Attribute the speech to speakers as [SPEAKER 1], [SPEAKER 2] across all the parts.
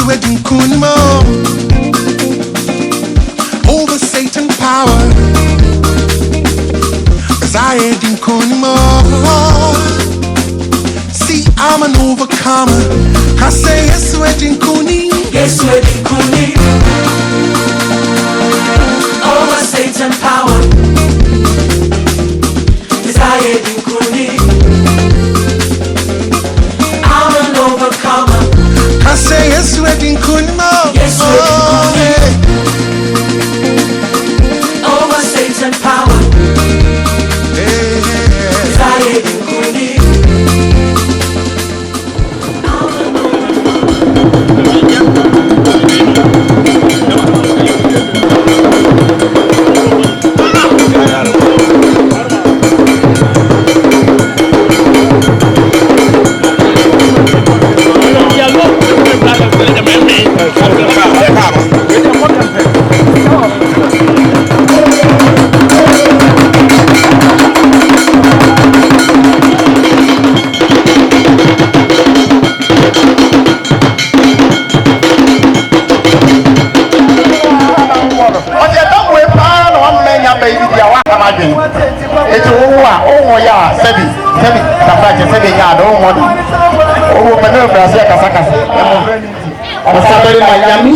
[SPEAKER 1] wedding kunimo over Satan power. Cause I ain't kunimo. See, I'm an overcomer. I say yes, wedding kuni.
[SPEAKER 2] Yes, wedding kuni. Over Satan power. Cause I ain't kuni. I'm an overcomer.
[SPEAKER 1] I say yes, wedding kunimo.
[SPEAKER 2] Yes, wedding kuni. Over Satan power. Cause I ain't kuni.
[SPEAKER 3] It's oh yeah, Sebi, Kafaje, Sebi, I don't want to. Oh, Manova, Sakasaka. I'm sorry, Miami.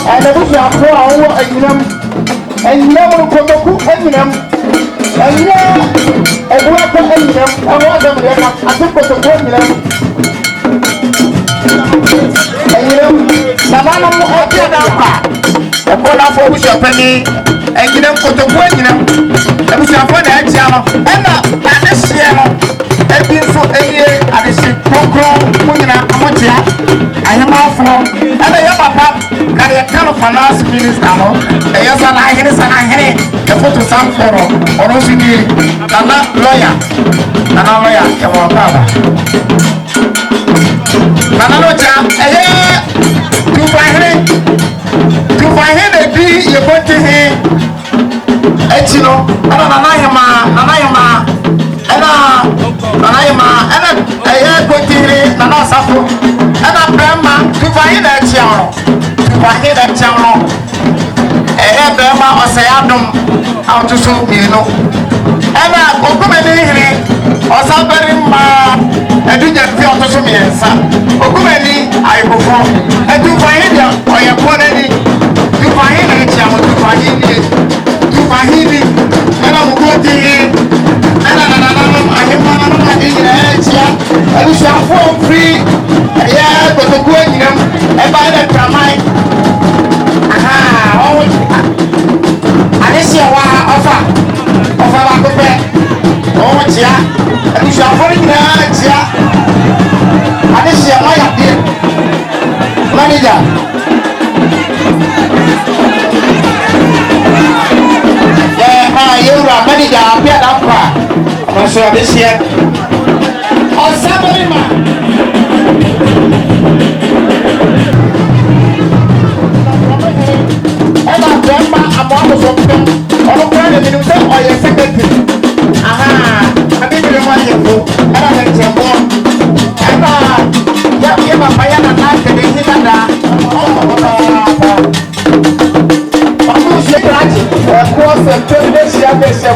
[SPEAKER 3] And the bush are poor, and never Kotoku and them. And yeah, and welcome them. I want them there. I took the them. And you know, Savannah, the corner for which you're penny, and you know, Kotoku, and the bush are for that channel. And this year, I've been for a year at the ship, I am off for, and I am a kind of finance minister, no? Yes, and I hear the photo sound for or also need a lawyer, and a lawyer, a brother. Nanalocha, to find him a bee, you put to him, Echino, and I put in Nanasapo, and a grandma to find that channel. Wahid that channel, a Bema or say Adam out to show you know. And I open or somebody, and do just feel to show me, son. Okumeni, I go for, and to find you or your quantity to find a channel to find it, and I'm going to him, and I we shall fall free, yeah, but the good, and by that time. Alicia offer back up there. Oh, Chia, and you shall find Chia. Alicia, my dear manager. Yeah, you are manager. Appear up far. I'm sure this year. Oh, somebody, man. I'm almost up to all the minutes or your secretary. Aha, I didn't even want you to. I don't let you go. And you have a fire and light and they hit that. I'm shake that. Of course, the president is a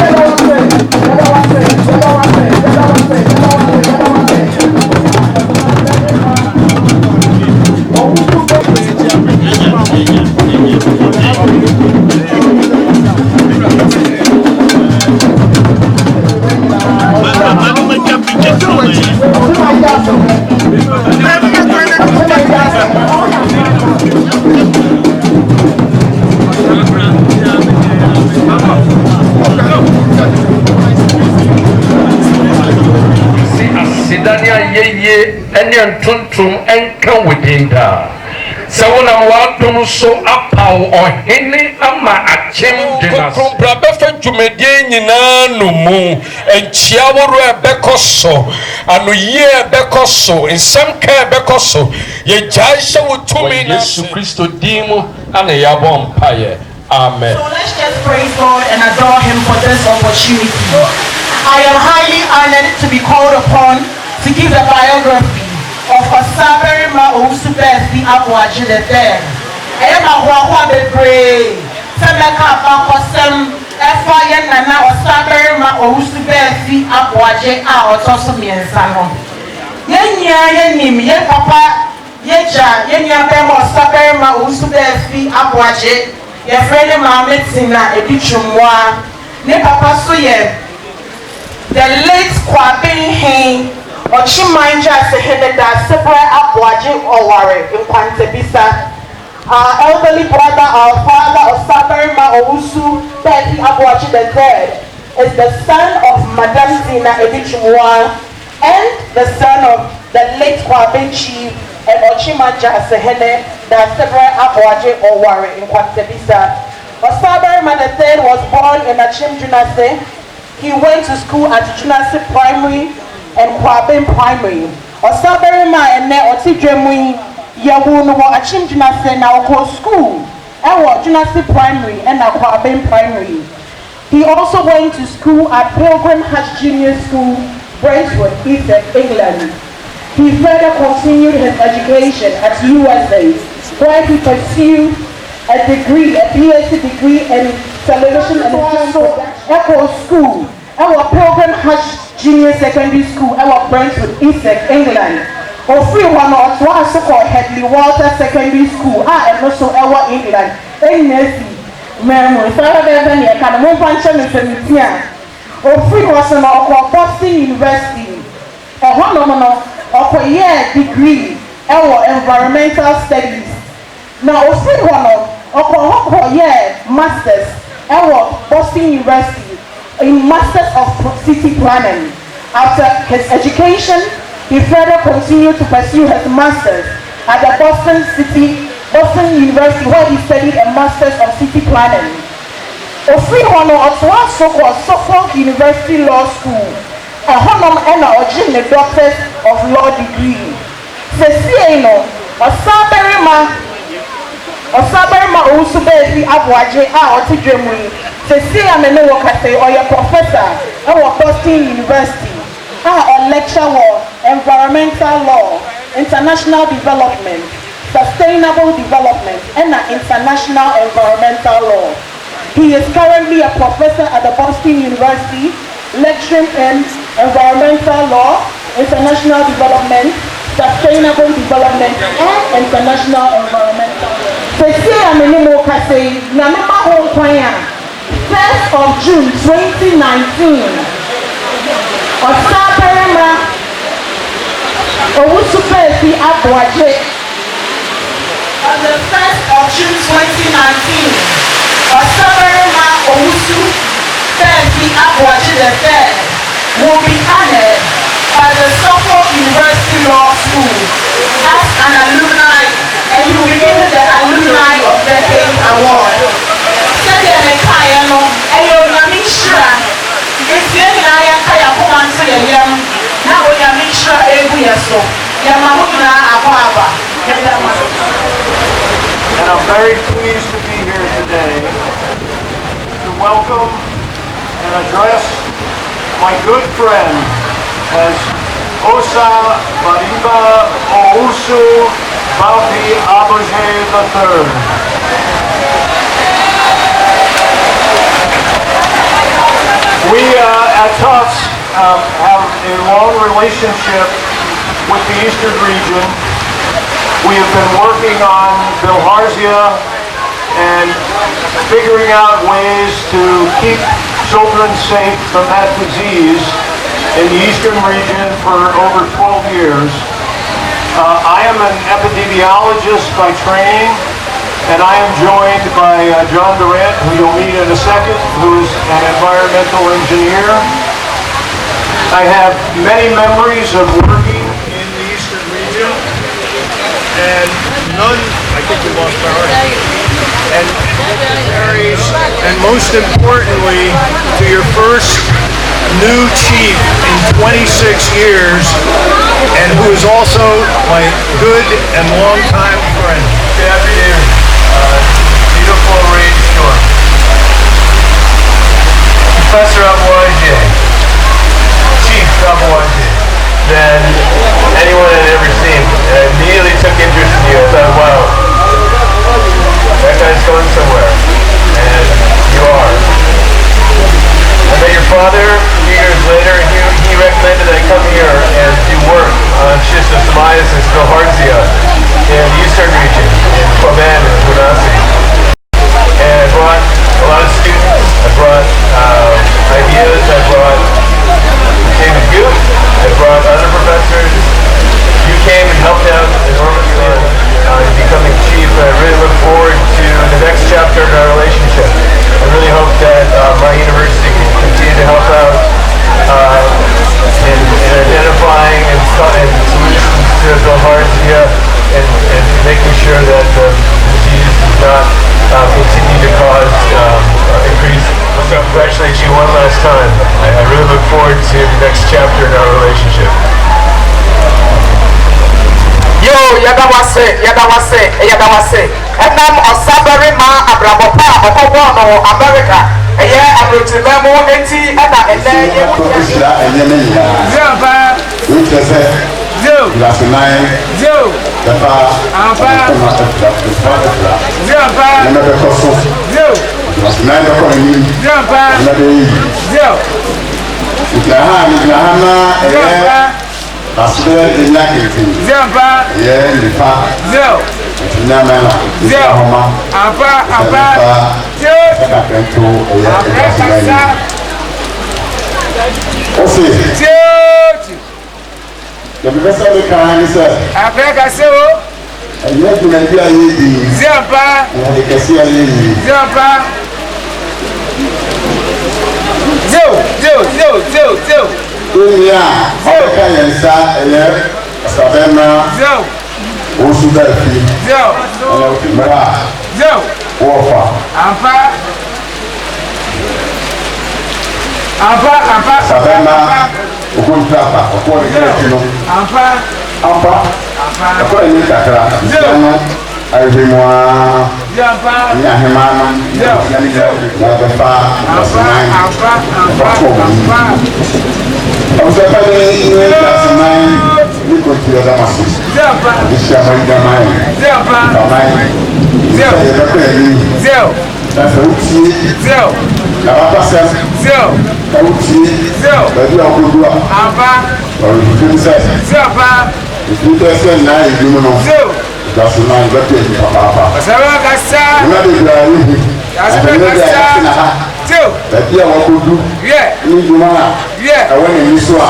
[SPEAKER 3] I'm
[SPEAKER 4] asidania yeye ene ntontom enka wedinda sawona wadom so apaw ohene ama achem dinas
[SPEAKER 5] bra befa dwumadie nyina no mu enchia woro ebekoso anoye ebekoso ensem ka ebekoso ye jaisha wotumi na
[SPEAKER 4] Yesu Kristo dimu ana yabo mpaye amen.
[SPEAKER 6] So let's just praise God and adore Him for this opportunity. I am highly honored to be called upon to give the biography of Osaberima Owusu-Befi Aboagye III. I am a Huahua Bebre, Semeka Bakosem, Efa Yenana Osaberima Owusu-Befi Aboagye a Otoso Miensano. Yenya Yenim, Yen Papa, Yeja, Yenya Bema Osaberima Owusu-Befi Aboagye. Your friend Mametina Ebichumwa, ne papa so ye the late Kwabin Hain or Chimanja Sehede da Sebre Aboagye Oware in Kwantebisa. Our elderly brother, our father of Osaberima Owusu-Befi Aboagye III is the son of Madame Tina Ebichumwa and the son of the late Kwabin Chief and Ochimanja Sehene that several Aboagye Oware in Kwantebisa. Osaberima III was born in Achim Junase. He went to school at Junase Primary and Kwabin Primary. Osaberima and Otijemui Yawunu were Achim Junase now called school. And what Junase Primary and Kwabin Primary. He also went to school at Pilgrim Hatch Junior School, Brentwood, Essex, England. He further continued his education at USA, where he pursued a degree, a PhD degree in television and film production. Echo School, our Pilgrim Hatch Junior Secondary School, our Brentwood, Essex, England. Free one or two are so-called Headley Walter Secondary School, and also our England. Memory, so I have a kind of function in Femitia. Free was an Boston University. A one of a year degree our environmental studies. Now, free one of a year masters our Boston University in Masters of City Planning. After his education, he further continued to pursue his masters at the Boston University, where he studied a Masters of City Planning. Free one of so-called Suffolk University Law School. A honor and a Doctors of Law degree. Sesieno, Osaberima Owusu-Befi Aboagye a Otijemui. Sesia me no wakase or a professor at Boston University. A lecture on environmental law, international development, sustainable development, and international environmental law. He is currently a professor at the Boston University, lecturing in environmental law, international development, sustainable development, and international environmental law. Sesia Menimo Kase, Namema Honkwaya, 1st of June 2019, Osaberima Owusu-Befi Aboagye. On the 1st of June 2019, Osaberima Owusu-Befi Aboagye III will be honored by the Suffolk University Law School as an alumni, and he will be given the Alumni of Decade Award. Sẹ́díẹ̀ ní káyọ̀ nù, ẹ̀yọ̀ Onyàmí Nhyira, èsì ẹ̀yìn ayé káyà kó máa ń sọ yẹ̀ yẹm, náà Onyàmí Nhyira egu yẹ̀ so, yẹ̀ máa mú nyina àbọ̀ àbà, yẹ̀ dẹ̀ máa.
[SPEAKER 7] And I'm very pleased to be here today to welcome and address my good friend as Osaberima Owusu-Befi Aboagye III. We at Tufts have a long relationship with the Eastern region. We have been working on bilharzia and figuring out ways to keep children safe from that disease in the Eastern region for over 12 years. I am an epidemiologist by training, and I am joined by John Durant, who you'll meet in a second, who is an environmental engineer. I have many memories of working in the Eastern region, and none, I think we lost power, and dignitaries, and most importantly, to your first new chief in 26 years, and who is also my good and longtime friend.
[SPEAKER 8] Good afternoon. Beautiful rainstorm. Professor Abuaje, Chief Abuaje, than anyone had ever seen. I immediately took interest in you. I thought, wow, that guy's going somewhere. And you are. I met your father a few years later, and he recommended that I come here and do work on schistosomiasis bilharzia in the Eastern region, in Quebec and Bunasi. And I brought a lot of students, I brought ideas, I brought David Goot, I brought other professors. You came and helped out enormously in becoming chief, and I really look forward to the next chapter in our relationship. I really hope that my university can continue to help out in identifying and solutions to bilharzia and making sure that the disease does not continue to cause increase. So congratulate you one last time. I really look forward to the next chapter in our relationship.
[SPEAKER 3] Yo, yadawase. Enam osabere ma abrabopa okobono America. Eye abrotibemu enti ena ene ye
[SPEAKER 9] Professor Enyemenya.
[SPEAKER 6] Zamba.
[SPEAKER 9] Utese.
[SPEAKER 6] Zo.
[SPEAKER 9] Class 9.
[SPEAKER 6] Zo.
[SPEAKER 9] Dafa.
[SPEAKER 6] Ampa. Zamba.
[SPEAKER 9] Nana Koso.
[SPEAKER 6] Zo.
[SPEAKER 9] Class 9 ko ni.
[SPEAKER 6] Zamba.
[SPEAKER 9] Nana de.
[SPEAKER 6] Zo.
[SPEAKER 9] Ibrahima
[SPEAKER 6] Zamba.
[SPEAKER 9] Pastor de Nakiti.
[SPEAKER 6] Zamba.
[SPEAKER 9] Yeah, Nifa.
[SPEAKER 6] Zo.
[SPEAKER 9] Nyamela.
[SPEAKER 6] Zo. Ampa. Zo.
[SPEAKER 9] Kapento ya
[SPEAKER 6] Ampa.
[SPEAKER 9] Kasa. Osi.
[SPEAKER 6] Zo.
[SPEAKER 9] The professor de Kani sir.
[SPEAKER 6] Africa so.
[SPEAKER 9] Ẹ̀yẹ́ tó nàbí ayé di.
[SPEAKER 6] Zamba.
[SPEAKER 9] Ẹ̀yẹ́ kẹsí ayé yìí.
[SPEAKER 6] Zamba. Zo.
[SPEAKER 9] Tóní à, ọ̀bẹ̀ka yẹn nsá ẹ̀yẹ ọ̀sàbẹ̀mà.
[SPEAKER 6] Zo.
[SPEAKER 9] Oṣù bẹ́ẹ̀ fi.
[SPEAKER 6] Zo.
[SPEAKER 9] Ẹ̀yẹ òkèmẹ́rà.
[SPEAKER 6] Zo.
[SPEAKER 9] Wọ́ọ̀fà.
[SPEAKER 6] Ampa.
[SPEAKER 9] Ọ̀sàbẹ̀mà. Okuntrapa. Ọ̀pọ̀ ìgbẹ́ kinu.
[SPEAKER 6] Ampa.
[SPEAKER 9] Ẹ̀kọ́ ẹ̀yẹ kakra. Ìsẹ́nu ayélujára.
[SPEAKER 6] Zamba.
[SPEAKER 9] Ní ahemanu. Yàbẹ̀fà. Ìgbàsínáì. Ọ̀sẹ̀ pẹ̀lú ilé ìgbàsínáì. Ní kò tí ọ̀dà máa sùn.
[SPEAKER 6] Zamba.
[SPEAKER 9] Iṣẹ́ àwọn ìgbà máa yìí.
[SPEAKER 6] Zamba.
[SPEAKER 9] Bàmáyì. Iṣẹ́ ìyẹ̀bẹ̀kọ̀ ẹ̀yìn.
[SPEAKER 6] Zo.
[SPEAKER 9] Ẹ̀fẹ̀ ó tié.
[SPEAKER 6] Zo.
[SPEAKER 9] Nàbàbàṣẹ́.
[SPEAKER 6] Zo.
[SPEAKER 9] Ó tié.
[SPEAKER 6] Zo.
[SPEAKER 9] Bẹ̀bí ọkọ̀dúà.
[SPEAKER 6] Ampa.
[SPEAKER 9] Ọ̀rọ̀ ìdílé sẹ́.
[SPEAKER 6] Zamba.
[SPEAKER 9] Ìdílé sẹ́ náà ìdúró náà.
[SPEAKER 6] Zo.
[SPEAKER 9] Ìgbàsínáì bẹ́ẹ̀ ẹ̀yìn pàpàpà.
[SPEAKER 6] Osaba kasa.
[SPEAKER 9] Ìmọ̀ ìgbà yìí.
[SPEAKER 6] Osaba kasa. Zo.
[SPEAKER 9] Bẹ̀bí àwọn ọkọ̀dú.
[SPEAKER 6] Yeah.
[SPEAKER 9] Ní ìdúró náà.
[SPEAKER 6] Yeah.
[SPEAKER 9] Ẹ̀wọ́n ní ìlú sọ à.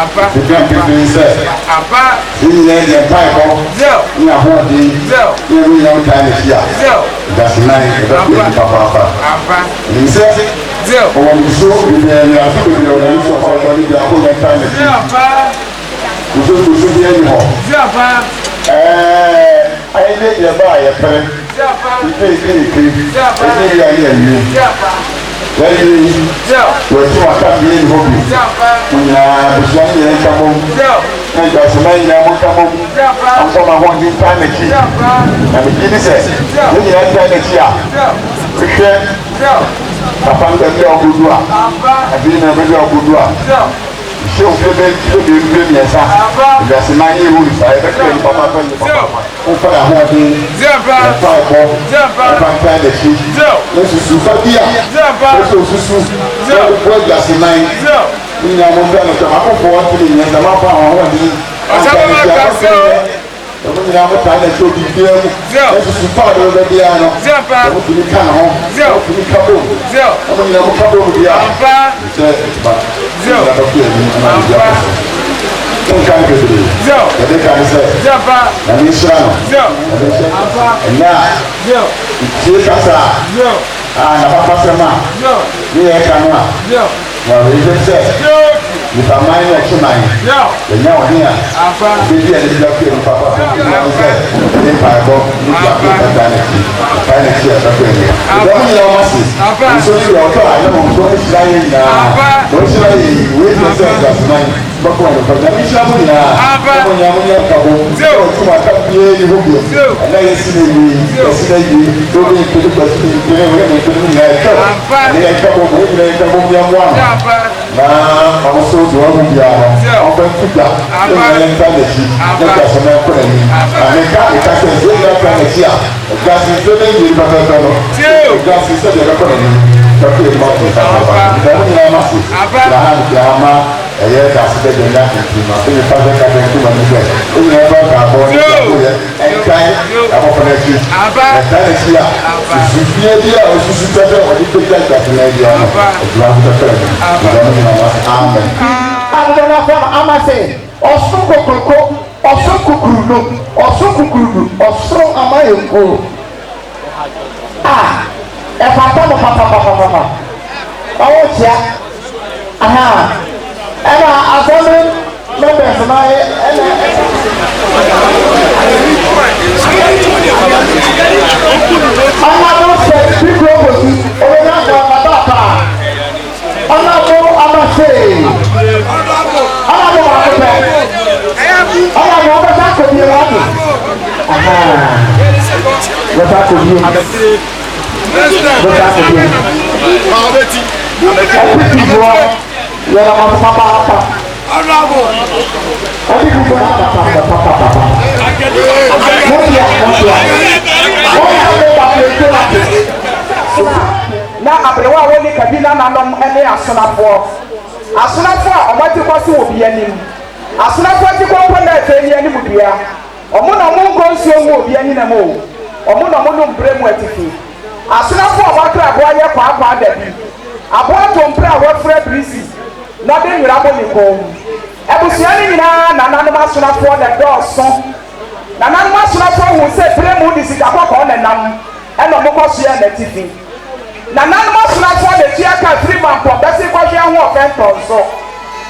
[SPEAKER 6] Ampa.
[SPEAKER 9] Ìdílé sẹ́.
[SPEAKER 6] Ampa.
[SPEAKER 9] Ìyẹn ẹ̀jẹ̀ báyìí
[SPEAKER 6] Zo.
[SPEAKER 9] ní àhọ́ọ̀dín.
[SPEAKER 6] Zo.
[SPEAKER 9] Ní ẹ̀mí yẹn ń ta ẹ̀ sí à.
[SPEAKER 6] Zo.
[SPEAKER 9] Ìgbàsínáì bẹ́ẹ̀ ẹ̀yìn pàpàpà.
[SPEAKER 6] Ampa.
[SPEAKER 9] Ìmísẹ́.
[SPEAKER 6] Zo.
[SPEAKER 9] Ọwọ́ muso ìbẹ̀rẹ̀ àtúntò ọ̀rọ̀ yìí sọ̀kọ̀ ọ̀rọ̀ níbi àkóyọ táìmù sí.
[SPEAKER 6] Zamba.
[SPEAKER 9] Muso bí ẹni họ.
[SPEAKER 6] Zamba.
[SPEAKER 9] Ayẹyẹ yẹ bá a yẹ pẹrẹ.
[SPEAKER 6] Zamba.
[SPEAKER 9] Ìfẹ́ ẹni yẹ ayé ẹ̀yẹ.
[SPEAKER 6] Zamba.
[SPEAKER 9] Lẹ́yìn yìí,
[SPEAKER 6] Zo.
[SPEAKER 9] wọ́n ti wọ́n ká bí ẹni họ bi.
[SPEAKER 6] Zamba.
[SPEAKER 9] Nyina abusua ni yẹn kámọ́.
[SPEAKER 6] Zo.
[SPEAKER 9] Ẹ̀jọ̀ àṣìmá yìí náà mú kámọ́.
[SPEAKER 6] Zamba.
[SPEAKER 9] Àǹfọ̀mọ̀ àwọn ọdún táìmù sí.
[SPEAKER 6] Zamba.
[SPEAKER 9] Àmì kí ni sẹ̀, ní nyina táìmù sí à.
[SPEAKER 6] Zo.
[SPEAKER 9] Hwehwẹ́
[SPEAKER 6] Zo.
[SPEAKER 9] papa ń bẹ̀rẹ̀ ọ̀gbọ̀dọ̀ à.
[SPEAKER 6] Ampa.
[SPEAKER 9] Àbí ní ẹ̀bẹ̀rẹ̀ ọ̀gbọ̀dọ̀ à.
[SPEAKER 6] Zo.
[SPEAKER 9] Ṣé òfin bẹ́ẹ̀ kí ló dé ń gbé miẹ̀sà? Ìgbàsí máa ń yé ìwúrí sáà ẹ̀fẹ́ kí ẹni pàpà fẹ́ ní pàpà. Ó fẹ́ àwọn ọdún
[SPEAKER 6] Zamba.
[SPEAKER 9] ẹ̀fọ́ ẹ̀kọ́ ẹ̀fọ́ ń tẹ́ ẹ̀dẹ̀ sí.
[SPEAKER 6] Zo.
[SPEAKER 9] Lẹ́sùsù fẹ́bíà
[SPEAKER 6] Zamba.
[SPEAKER 9] lẹ́sùn òṣùṣù lẹ́sùn ìgbàsí máa ń
[SPEAKER 6] Zo.
[SPEAKER 9] ní àwọn fẹ́ lọ́sọ̀ máa kókò wọ́n ti lè yẹn sọ máa fọ àwọn ọ̀hún ní.
[SPEAKER 6] Osaba kasa.
[SPEAKER 9] Ọmọ mi náà mo ta ẹ̀ tó di bí ẹ̀mú. Lẹ́sùsù fáwọn ọ̀dọ́ bí yára.
[SPEAKER 6] Zamba.
[SPEAKER 9] Ọmọ mi ká nà hàn. Ọmọ mi ká bò.
[SPEAKER 6] Zo.
[SPEAKER 9] Ọmọ mi náà mo ká bò bí yára.
[SPEAKER 6] Ampa.
[SPEAKER 9] Ṣé ìgbà
[SPEAKER 6] Zo.
[SPEAKER 9] Ampa. Nǹkan kékeré.
[SPEAKER 6] Zo.
[SPEAKER 9] Yẹ́dẹ́ ká ní sẹ́.
[SPEAKER 6] Zamba.
[SPEAKER 9] Ẹ̀mí sira nù.
[SPEAKER 6] Zo. Ampa.
[SPEAKER 9] Ẹ̀nà
[SPEAKER 6] Zo.
[SPEAKER 9] ìtìyẹ kasa.
[SPEAKER 6] Zo.
[SPEAKER 9] Nàbà pàṣẹ mà.
[SPEAKER 6] Zo.
[SPEAKER 9] Ní yẹ ká nù à.
[SPEAKER 6] Zo.
[SPEAKER 9] na reason say nipa man na ɛkye man yɛnya ɔne a bɛbi a ne bi no papa ɛno sɛ ne mpaebɔ ne tuafo kata ne ti pae ne ti ɛbɛkɔ ani ɛdɔm nyina ɔma se nso so yɛ ɔtɔ a ne mo nso ahyira yɛ nyinaa na ɔhyira yɛ wei sɛ sɛ nkasoman bɛkɔ ne fa na mehyira mo nyinaa ɔmo nya mo nyɛ nka bo ɔtum aka bie ne ho bio ɛna yɛsi ne wie yɛsi ne wie obi nkiri kwasi nkiri wɔyɛ ne nkiri nyinaa ɛtɔ ɛne yɛka bo mo nyinaa yɛka bo nyɛ mo ano na ɔmo so do ɔmo biara ɔmo bɛ nkuta ne nyɛ nka n'akyi ne nkaso na ɛkɔ n'anim aneka sɛ nse nyɛ nka n'akyi a gasi nse ne yie pɛpɛpɛ no gasi sɛ deɛ ɛbɛkɔ n'anim bɛkɔ yɛ mo ɔmo papa ɛmo nyinaa ma se na ha ne biara ma ɛyɛ gasi bɛ gyina nti ma ɛyɛ fa bɛ ka bɛ nkuma ne bɛ ɛnyɛ bɛ ka bɔ ne ko yɛ ɛnkan ɛkɔkɔ n'akyi ɛnkan n'akyi a susufie bi a osusu tɛ bɛ ɔde ko gya gasi na ɛdi ano ɛdura ho tɛtɛ ɛdi ɛdura ho nyinaa ma se amen.
[SPEAKER 3] Adana fam amase ọsùn kokoroko ọsùn kukurudu ọsùn kukurudu ọsùn amayeko ẹfata mo papapapapa ọwọ tia ẹna asọmi members náà ẹna ọmọdé sẹ bíbí ogosi ọwọ náà kọ ọmọdé ọpa ọmọdé amase ọmọdé wà pẹpẹ ọmọdé wọn bẹ sá kò bí ẹ wá tó bẹ sá kò bí ẹ bẹ sá kò bí ẹ ẹbí bìbọ yẹn ọmọ pápápá ẹbí bìbọ pápápápá wọ́n yà wọ́n pàpẹ́ tó láti. Na abrewa a wɔne kabila nanom ne asonafoɔ a ɔmɔte kɔ so wɔ bi anim asonafoɔ te kɔ mpɔ na ɛfɛ ni anim dua ɔmo na ɔmo nkɔ nsuo mu obi anim na mo ɔmo na ɔmo no mbrɛ mu atifi asonafoɔ a wɔakra aboa yɛ kwaakwa da bi aboa tompere a wɔafura birisi na de nwera bɔ ne kɔn mu abusua no nyinaa nananom asonafoɔ na dɔɔso nananom asonafoɔ hu sɛ pere mu de sika kɔkɔɔ na nam ɛna ɔmo kɔ so yɛ n'atifi na nanum asonafoɔ de tia ka tiri ma mpɔ bɛsi kɔhwɛ ho ɔfɛntɔ nso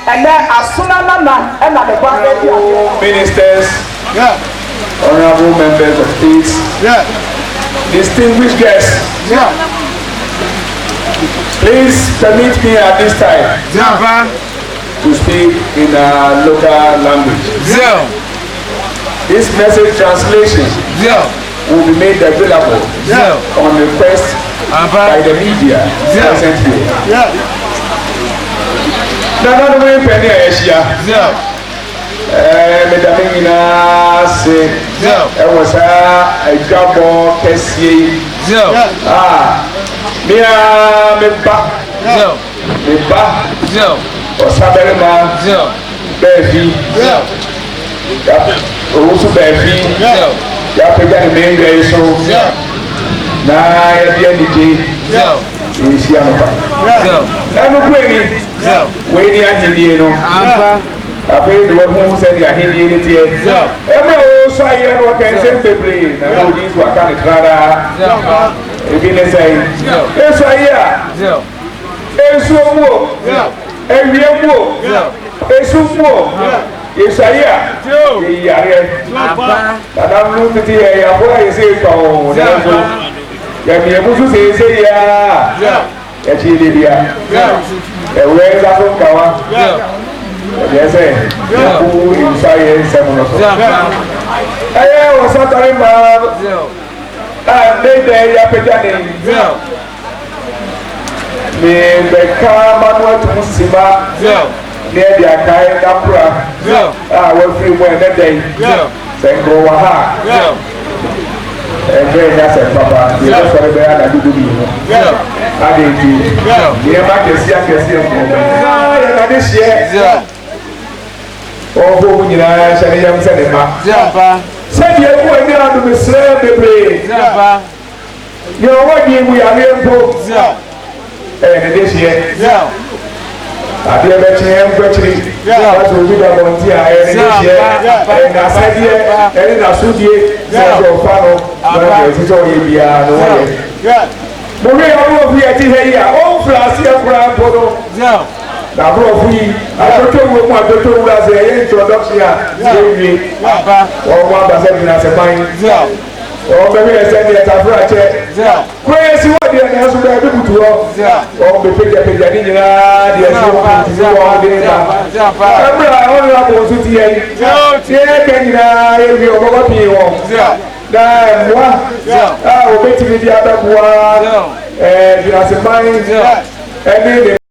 [SPEAKER 3] ɛnɛ asona nana ɛna ne ba ɛdi adeɛ.
[SPEAKER 8] Ministers, honourable members of state, distinguished guests, please permit me at this time to speak in our local language. This message translation will be made available on request by the media present here. Nana no we penny asia. Medame nyinaa se ɛwɔ saa adwabɔ kɛseɛ yi meba ɔsabarima baafi ɔwo so baafi yɛapagya ne mmerɛ yi so na yɛde anigye yɛnhyia no pa ɛno koani wei ne ahennie no afei de wɔhu sɛdeɛ ahennie no teɛ ɛma wo so ayɛ no wɔka nsɛm bebree na na wodi so aka ne kradaa ebi ne sɛe ɛso ayɛ a ɛnsuo mu o awia mu o ɛsu mu o yɛsu ayɛ a yɛyi yareɛ nanam no tete yɛ yɛaboa yɛsɛ tɔn nanso yɛmiɛmu so sɛɛsɛ yi a yɛkyi de bia ɛwura nsa so nkawa ɛdeɛ sɛ yɛko nsa yɛ nsɛm no so ɛyɛ wɔ satare maa a ne dɛ yɛapagya ne mebɛka ma no atum sima ne ɛde akae nakora a wafiri mu ɛnɛ dɛn sɛ nkoro wɔ ha ɛgbẹ́ ẹ̀yà sẹ̀ papa yẹ sọ̀rọ̀ bẹ́ẹ̀ àdàdúgbò mi mu adé nti nneɛma akɛseɛ nkɔmɔ yɛ nade hyɛ ɔbɔ mu nyinaa hyɛ ne yam sɛ ne ma sɛdeɛ ɛmu ɛni adomesrɛ bebree yɛ ɔwɔ deɛ mu yareɛ mpo ɛyɛ ne de hyɛ adeɛ bɛkyerɛ nkwɛkyiri wate obi da bɔnti a ɛyɛ ne de hyɛ ɛyɛ n'asɛdeɛ ɛne n'asodie sɛ ɔsɛ ɔfa no na ɛsi sɛ ɔyɛ biara no wɔyɛ mo hwɛ yɛ ɔmo obi ɛte ha yi a ɔmfiri aseɛ koraa mpo no
[SPEAKER 7] na aborɔfo yi adotɔ wo mu adotɔ wura sɛ ɛyɛ introduction a yɛwie ɔmo abasa gyina sɛban ɔmo bɛbi ɛsɛ deɛ tafura kyɛ kuro yɛ si wɔ deɛ na ɛso bɛɛ bi butu hɔ ɔmo bɛ pegyapegya ne nyinaa deɛ si wɔ butu si wɔ ɔmo de ba ɛmira ɔmo yɛ abɔ nso ti yɛ yi yɛ kɛ nyinaa yɛ wi ɔmo bɔ pii wɔ na mmoa a wɔbɛtumi de abɛboa gyina sɛban ɛne ne